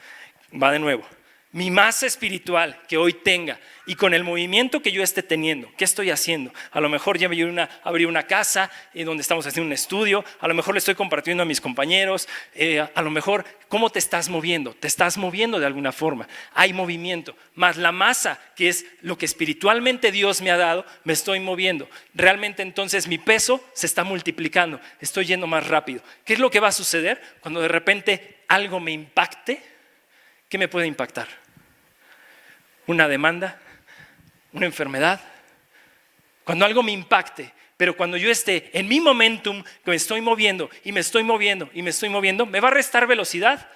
Va de nuevo. Mi masa espiritual que hoy tenga y con el movimiento que yo esté teniendo, ¿qué estoy haciendo? A lo mejor ya abrí una casa donde estamos haciendo un estudio, a lo mejor le estoy compartiendo a mis compañeros, a lo mejor, ¿cómo te estás moviendo? Te estás moviendo de alguna forma, hay movimiento, más la masa que es lo que espiritualmente Dios me ha dado, me estoy moviendo. Realmente entonces mi peso se está multiplicando, estoy yendo más rápido. ¿Qué es lo que va a suceder cuando de repente algo me impacte? ¿Qué me puede impactar? Una demanda, una enfermedad. Cuando algo me impacte, pero cuando yo esté en mi momentum, que me estoy moviendo y me estoy moviendo y me estoy moviendo, ¿me va a restar velocidad?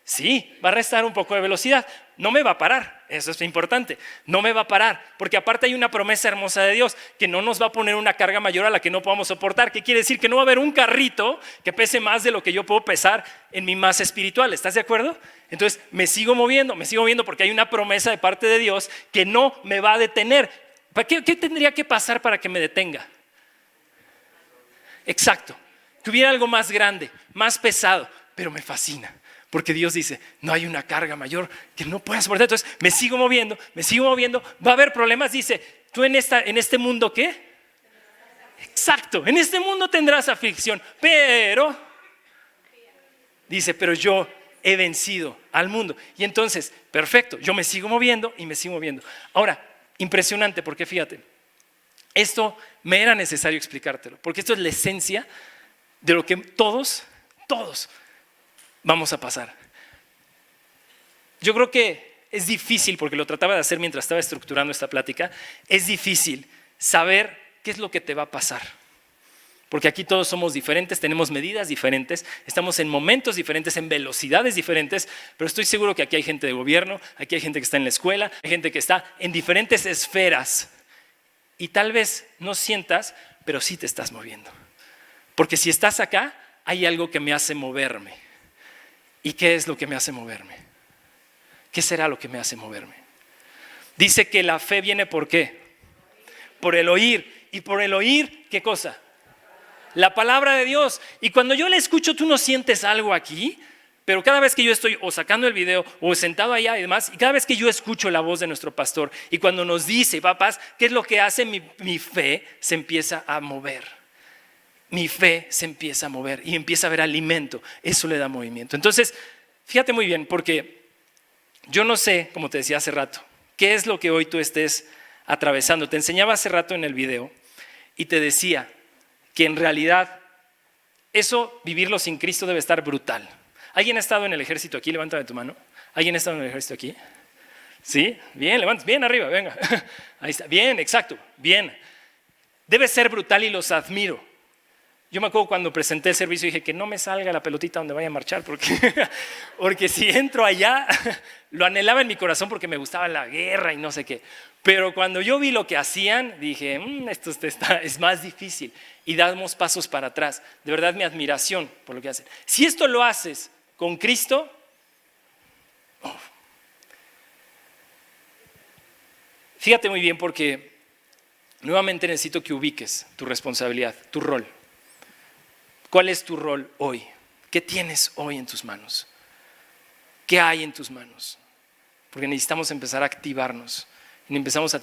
Sí, va a restar un poco de velocidad. No me va a parar, eso es importante. No me va a parar, porque aparte hay una promesa hermosa de Dios que no nos va a poner una carga mayor a la que no podamos soportar. ¿Qué quiere decir? Que no va a haber un carrito que pese más de lo que yo puedo pesar en mi masa espiritual. ¿Estás de acuerdo? Entonces me sigo moviendo porque hay una promesa de parte de Dios que no me va a detener. ¿Qué tendría que pasar para que me detenga? Exacto, que hubiera algo más grande, más pesado, pero me fascina. Porque Dios dice, no hay una carga mayor que no puedas soportar. Entonces me sigo moviendo, va a haber problemas. Dice, ¿tú en este mundo qué? Exacto, en este mundo tendrás aflicción, pero, dice, pero yo he vencido al mundo. Y entonces, perfecto, yo me sigo moviendo y me sigo moviendo. Ahora, impresionante, porque fíjate, esto me era necesario explicártelo, porque esto es la esencia de lo que todos vamos a pasar. Yo creo que es difícil, porque lo trataba de hacer mientras estaba estructurando esta plática, es difícil saber qué es lo que te va a pasar. Porque aquí todos somos diferentes, tenemos medidas diferentes, estamos en momentos diferentes, en velocidades diferentes, pero estoy seguro que aquí hay gente de gobierno, aquí hay gente que está en la escuela, hay gente que está en diferentes esferas. Y tal vez no sientas, pero sí te estás moviendo. Porque si estás acá, hay algo que me hace moverme. ¿Y qué es lo que me hace moverme? ¿Qué será lo que me hace moverme? Dice que la fe viene ¿por qué? Por el oír. ¿Y por el oír qué cosa? La palabra de Dios. Y cuando yo la escucho, tú no sientes algo aquí, pero cada vez que yo estoy o sacando el video o sentado allá y demás, y cada vez que yo escucho la voz de nuestro pastor y cuando nos dice, papás, ¿qué es lo que hace? Mi fe se empieza a mover. Mi fe se empieza a mover y empieza a haber alimento. Eso le da movimiento. Entonces, fíjate muy bien, porque yo no sé, como te decía hace rato, qué es lo que hoy tú estés atravesando. Te enseñaba hace rato en el video y te decía que en realidad eso, vivirlo sin Cristo, debe estar brutal. ¿Alguien ha estado en el ejército aquí? Levántame tu mano. ¿Alguien ha estado en el ejército aquí? ¿Sí? Bien, levantas, bien arriba, venga. Ahí está, bien, exacto, bien. Debe ser brutal y los admiro. Yo me acuerdo cuando presenté el servicio dije que no me salga la pelotita donde vaya a marchar porque si entro allá, lo anhelaba en mi corazón porque me gustaba la guerra y no sé qué. Pero cuando yo vi lo que hacían, dije, esto es más difícil y damos pasos para atrás. De verdad mi admiración por lo que hacen. Si esto lo haces con Cristo, fíjate muy bien porque nuevamente necesito que ubiques tu responsabilidad, tu rol. ¿Cuál es tu rol hoy? ¿Qué tienes hoy en tus manos? ¿Qué hay en tus manos? Porque necesitamos empezar a activarnos y empezamos a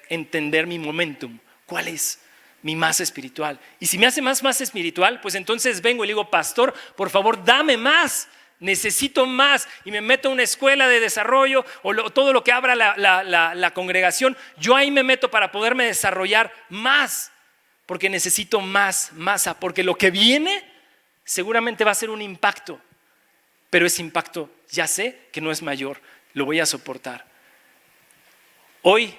entender mi momentum. ¿Cuál es mi masa espiritual? Y si me hace más espiritual, pues entonces vengo y le digo, pastor, por favor, dame más. Necesito más y me meto a una escuela de desarrollo o todo lo que abra la congregación. Yo ahí me meto para poderme desarrollar más. Porque necesito más masa, porque lo que viene seguramente va a ser un impacto, pero ese impacto ya sé que no es mayor, lo voy a soportar. Hoy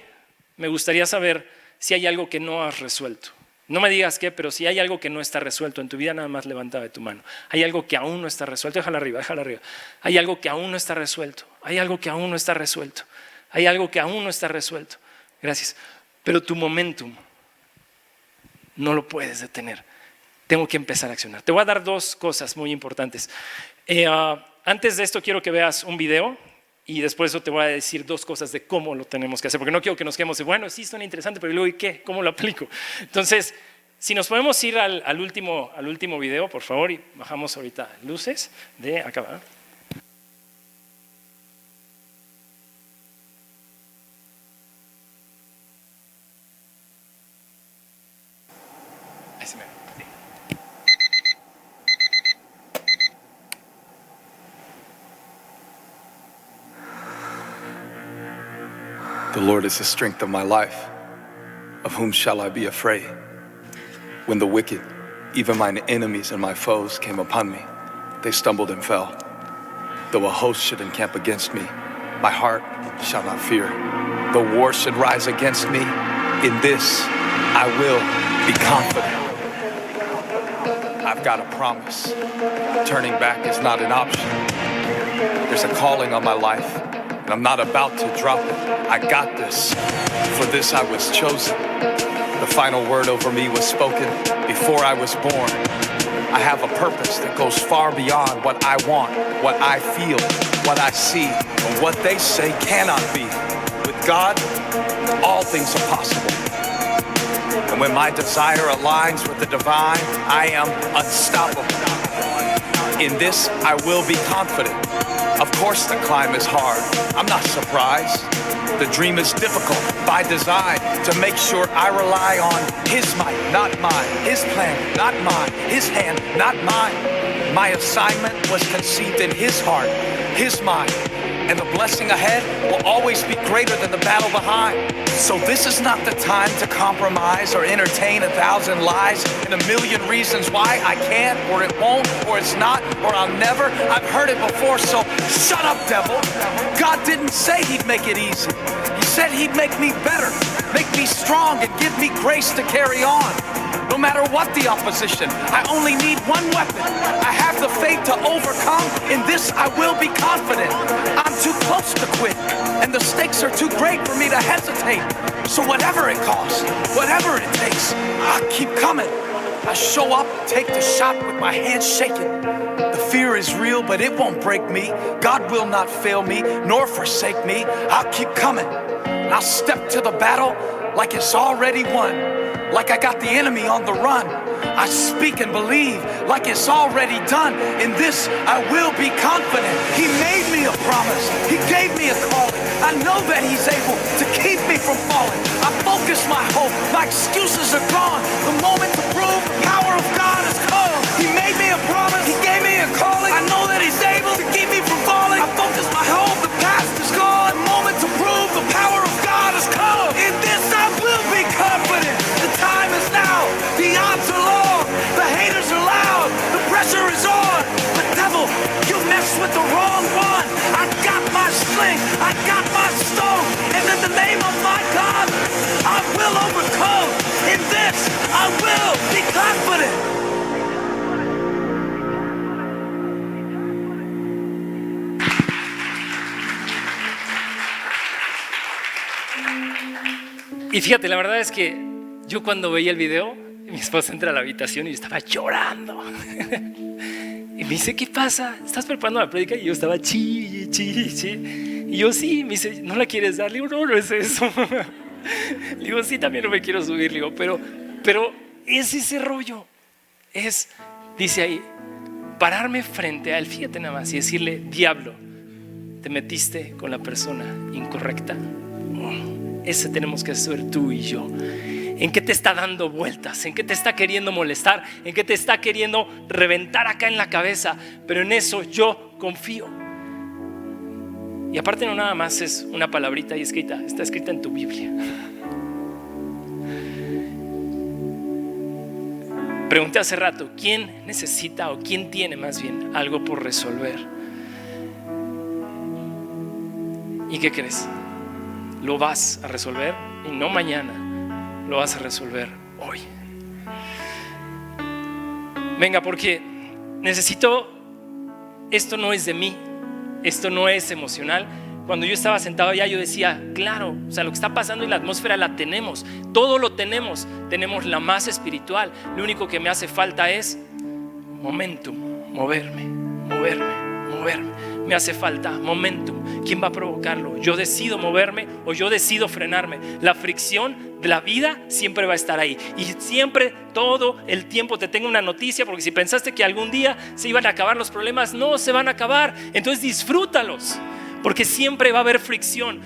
me gustaría saber si hay algo que no has resuelto. No me digas qué, pero si hay algo que no está resuelto en tu vida, nada más levanta de tu mano. Hay algo que aún no está resuelto, déjala arriba. Hay algo que aún no está resuelto, hay algo que aún no está resuelto, hay algo que aún no está resuelto. Gracias. Pero tu momentum no lo puedes detener. Tengo que empezar a accionar. Te voy a dar dos cosas muy importantes. Antes de esto quiero que veas un video y después de eso te voy a decir dos cosas de cómo lo tenemos que hacer, porque no quiero que nos quedemos de, bueno, sí, suena interesante, pero luego, ¿y qué? ¿Cómo lo aplico? Entonces, si nos podemos ir al último video, por favor, y bajamos ahorita luces de acá, ¿verdad? Ahí se me ve. The Lord is the strength of my life. Of whom shall I be afraid? When the wicked, even mine enemies and my foes, came upon me, they stumbled and fell. Though a host should encamp against me, my heart shall not fear. Though war should rise against me, in this I will be confident. I've got a promise. Turning back is not an option. There's a calling on my life, and I'm not about to drop it. I got this. For this I was chosen. The final word over me was spoken before I was born. I have a purpose that goes far beyond what I want, what I feel, what I see, and what they say cannot be. With God, all things are possible. And when my desire aligns with the divine, I am unstoppable. In this, I will be confident. Of course the climb is hard. I'm not surprised. The dream is difficult by design to make sure I rely on His might, not mine. His plan, not mine. His hand, not mine. My assignment was conceived in His heart, His mind. And the blessing ahead will always be greater than the battle behind. So this is not the time to compromise or entertain 1,000 lies and a million reasons why I can't or it won't or it's not or I'll never. I've heard it before, so shut up, devil. God didn't say He'd make it easy. He said He'd make me better, make me strong and give me grace to carry on. No matter what the opposition, I only need one weapon. I have the faith to overcome. In this, I will be confident. I'm too close to quit, and the stakes are too great for me to hesitate. So whatever it costs, whatever it takes, I'll keep coming. I show up, take the shot with my hands shaking. The fear is real, but it won't break me. God will not fail me, nor forsake me. I'll keep coming. I'll step to the battle like it's already won. Like I got the enemy on the run. I speak and believe like it's already done. In this, I will be confident. He made me a promise. He gave me a calling. I know that He's able to keep me from falling. I focus my hope. My excuses are gone. The moment to prove the power of God has come. He made me a promise. He gave me a calling. I know that He's able to keep me from falling. I focus my hope. The past is gone. The moment to prove the power of God has come. In this, I will be confident. The time is now. The odds are long. The haters are loud. The pressure is on. But devil, you messed with the wrong one. I got my sling. I got my stone. And in the name of my God, I will overcome. In this, I will be confident. Y fíjate, la verdad es que yo cuando veía el video, mi esposa entra a la habitación y yo estaba llorando. Y me dice, ¿qué pasa? ¿Estás preparando la prédica? Y yo estaba chi. Y yo, sí. Me dice, ¿no la quieres dar? Le digo, no es eso. Le digo, sí, también no me quiero subir. Le digo, pero es ese rollo. Dice ahí, pararme frente a él, fíjate nada más, y decirle, diablo, te metiste con la persona incorrecta. Ese tenemos que ser tú y yo. ¿En qué te está dando vueltas? ¿En qué te está queriendo molestar? ¿En qué te está queriendo reventar acá en la cabeza? Pero en eso yo confío. Y aparte no nada más es una palabrita ahí escrita, está escrita en tu Biblia. pregunté hace rato, ¿quién necesita o quién tiene más bien algo por resolver? ¿Y qué crees? Lo vas a resolver y no mañana, lo vas a resolver hoy. Venga, porque necesito, esto no es de mí, esto no es emocional. Cuando yo estaba sentado allá yo decía, claro, o sea, lo que está pasando y la atmósfera la tenemos, todo lo tenemos, tenemos la masa espiritual. Lo único que me hace falta es momentum, moverme. Me hace falta momentum. ¿Quién va a provocarlo? ¿Yo decido moverme o yo decido frenarme? La fricción de la vida siempre va a estar ahí. Y siempre, todo el tiempo te tengo una noticia, porque si pensaste que algún día se iban a acabar los problemas, no se van a acabar. Entonces disfrútalos, porque siempre va a haber fricción,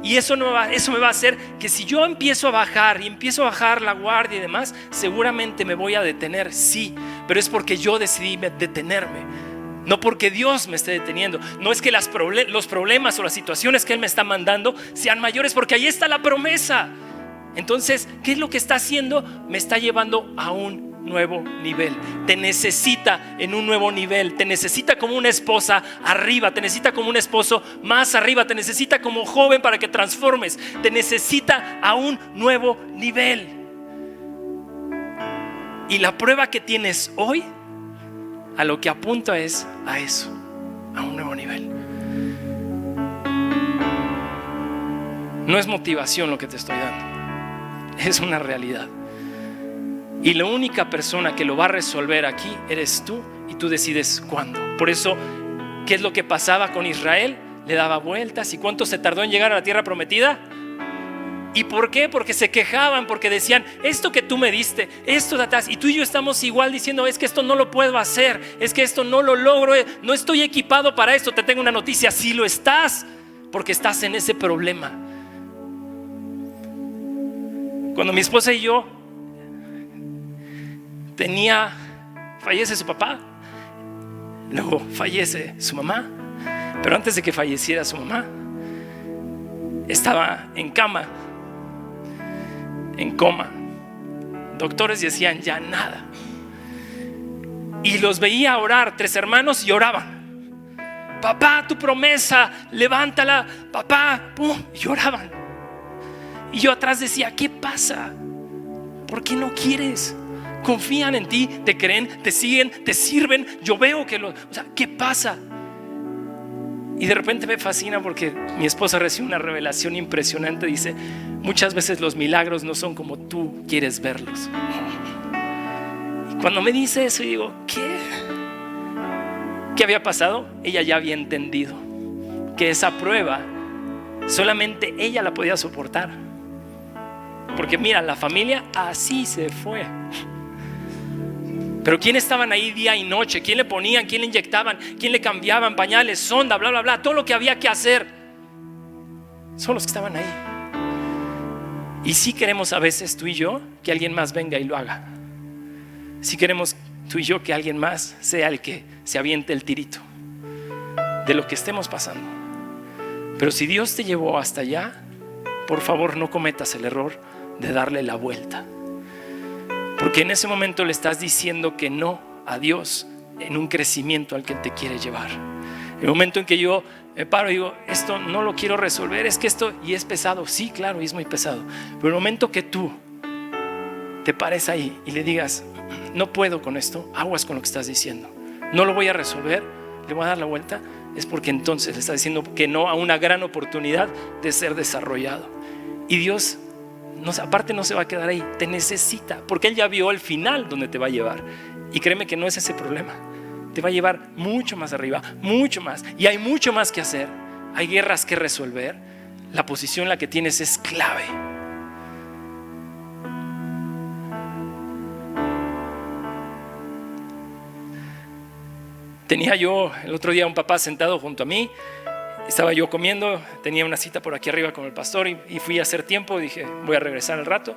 y eso me va a hacer que si yo empiezo a bajar la guardia y demás, seguramente me voy a detener, sí, pero es porque yo decidí detenerme. No porque Dios me esté deteniendo. No es que los problemas o las situaciones que Él me está mandando sean mayores, porque ahí está la promesa. Entonces, ¿qué es lo que está haciendo? Me está llevando a un nuevo nivel. Te necesita en un nuevo nivel. Te necesita como una esposa arriba. Te necesita como un esposo más arriba. Te necesita como joven para que transformes. Te necesita a un nuevo nivel. Y la prueba que tienes hoy, a lo que apunta es a eso, a un nuevo nivel. No es motivación lo que te estoy dando, es una realidad. Y la única persona que lo va a resolver aquí eres tú, y tú decides cuándo. Por eso, ¿qué es lo que pasaba con Israel? Le daba vueltas. ¿Y cuánto se tardó en llegar a la tierra prometida? ¿Y por qué? Porque se quejaban, porque decían, esto que tú me diste, esto de atrás. Y tú y yo estamos igual diciendo, es que esto no lo puedo hacer, es que esto no lo logro, no estoy equipado para esto. Te tengo una noticia, sí lo estás, porque estás en ese problema. Cuando mi esposa y yo fallece su papá, luego fallece su mamá, pero antes de que falleciera su mamá, estaba en cama, en coma. Doctores decían ya nada. Y los veía orar, 3 hermanos, y oraban. Papá, tu promesa, levántala, papá, pum, y oraban. Y yo atrás decía, ¿qué pasa? ¿Por qué no quieres? Confían en ti, te creen, te siguen, te sirven. Yo veo que ¿qué pasa? Y de repente me fascina porque mi esposa recibe una revelación impresionante. Dice, muchas veces los milagros no son como tú quieres verlos. Y cuando me dice eso, digo, ¿qué? ¿Qué había pasado? Ella ya había entendido que esa prueba solamente ella la podía soportar. Porque mira, la familia así se fue. Pero ¿quién estaban ahí día y noche? ¿Quién le ponían? ¿Quién le inyectaban? ¿Quién le cambiaban pañales, sonda, bla, bla, bla? Todo lo que había que hacer. Son los que estaban ahí. Y sí queremos a veces tú y yo que alguien más venga y lo haga. Sí queremos tú y yo que alguien más sea el que se aviente el tirito de lo que estemos pasando. Pero si Dios te llevó hasta allá, por favor no cometas el error de darle la vuelta. Porque en ese momento le estás diciendo que no a Dios en un crecimiento al que Él te quiere llevar. El momento en que yo me paro y digo, esto no lo quiero resolver, es que esto, y es pesado, sí, claro, y es muy pesado. Pero el momento que tú te pares ahí y le digas, no puedo con esto, aguas con lo que estás diciendo, no lo voy a resolver, le voy a dar la vuelta, es porque entonces le estás diciendo que no a una gran oportunidad de ser desarrollado. Y Dios aparte no se va a quedar ahí, te necesita, porque Él ya vio el final donde te va a llevar. Y créeme que no es ese problema, te va a llevar mucho más arriba, mucho más, y hay mucho más que hacer, hay guerras que resolver. La posición en la que tienes es clave. Tenía yo el otro día un papá sentado junto a mí. Estaba yo comiendo, tenía una cita por aquí arriba con el pastor y fui a hacer tiempo. Dije, voy a regresar al rato.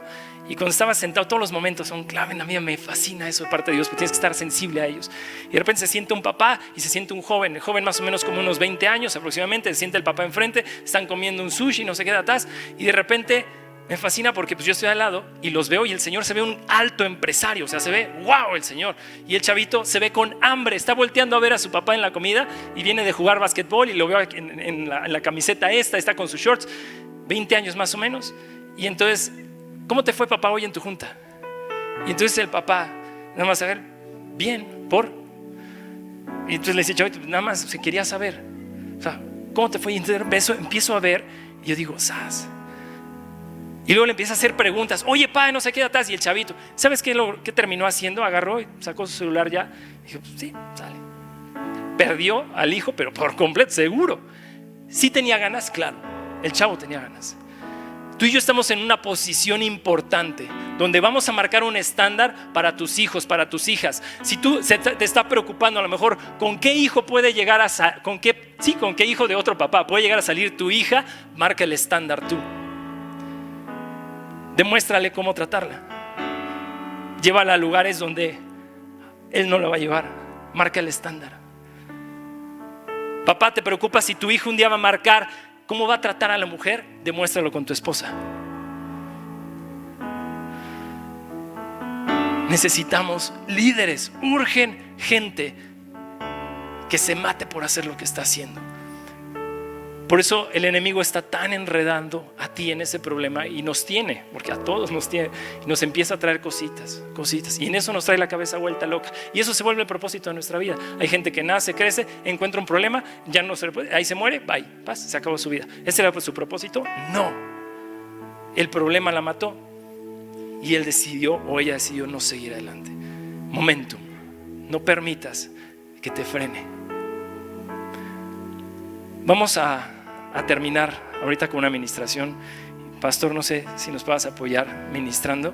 Y cuando estaba sentado, todos los momentos son clave. A mí me fascina eso de parte de Dios, porque tienes que estar sensible a ellos. Y de repente se siente un papá y se siente un joven. El joven más o menos como unos 20 años aproximadamente. Se siente el papá enfrente, están comiendo un sushi, no se queda atrás. Y de repente me fascina porque pues yo estoy al lado y los veo y el señor se ve un alto empresario, o sea, se ve wow el señor, y el chavito se ve con hambre, está volteando a ver a su papá en la comida y viene de jugar basquetbol y lo veo en la camiseta está con sus shorts, 20 años más o menos. Y entonces, ¿cómo te fue, papá, hoy en tu junta? Y entonces el papá, nada más a ver, bien, ¿por? Y entonces le decía, chavito, nada más se quería saber, o sea, ¿cómo te fue? Y entonces empiezo a ver y yo digo, ¡zas! Y luego le empieza a hacer preguntas, oye, pa, no sé qué atrás. Y el chavito, ¿sabes qué terminó haciendo? Agarró y sacó su celular ya. Y dijo, pues, sí, sale. Perdió al hijo, pero por completo, seguro. Sí tenía ganas, claro, el chavo tenía ganas. Tú y yo estamos en una posición importante donde vamos a marcar un estándar para tus hijos, para tus hijas. Si tú te está preocupando a lo mejor con qué hijo puede llegar con qué hijo de otro papá puede llegar a salir tu hija, marca el estándar tú. Demuéstrale cómo tratarla. Llévala a lugares donde él no la va a llevar. Marca el estándar. Papá, ¿te preocupa si tu hijo un día va a marcar cómo va a tratar a la mujer? Demuéstralo con tu esposa. Necesitamos líderes, urgen gente que se mate por hacer lo que está haciendo. Por eso el enemigo está tan enredando a ti en ese problema y nos tiene, porque a todos nos tiene, y nos empieza a traer cositas, y en eso nos trae la cabeza vuelta loca, y eso se vuelve el propósito de nuestra vida. Hay gente que nace, crece, encuentra un problema, ya no se le puede, ahí se muere, bye, paz, se acabó su vida. ¿Ese era su propósito? No, el problema la mató y él decidió o ella decidió no seguir adelante. Momentum, no permitas que te frene. Vamos a terminar ahorita con una administración. Pastor, no sé si nos puedas apoyar ministrando.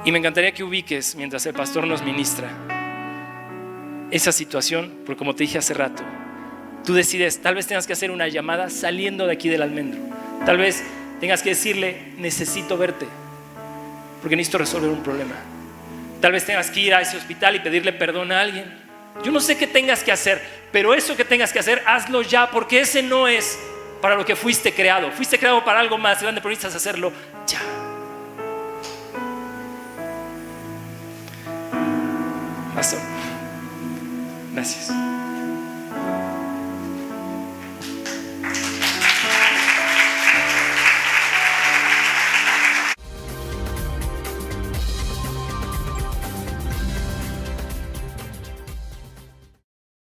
Y me encantaría que ubiques, mientras el pastor nos ministra, esa situación, porque como te dije hace rato, tú decides, tal vez tengas que hacer una llamada saliendo de aquí del almendro. Tal vez tengas que decirle, necesito verte, porque necesito resolver un problema. Tal vez tengas que ir a ese hospital y pedirle perdón a alguien. Yo no sé qué tengas que hacer, pero eso que tengas que hacer, hazlo ya, porque ese no es para lo que fuiste creado. Fuiste creado para algo más grande, pero necesitas hacerlo ya. Pastor, gracias.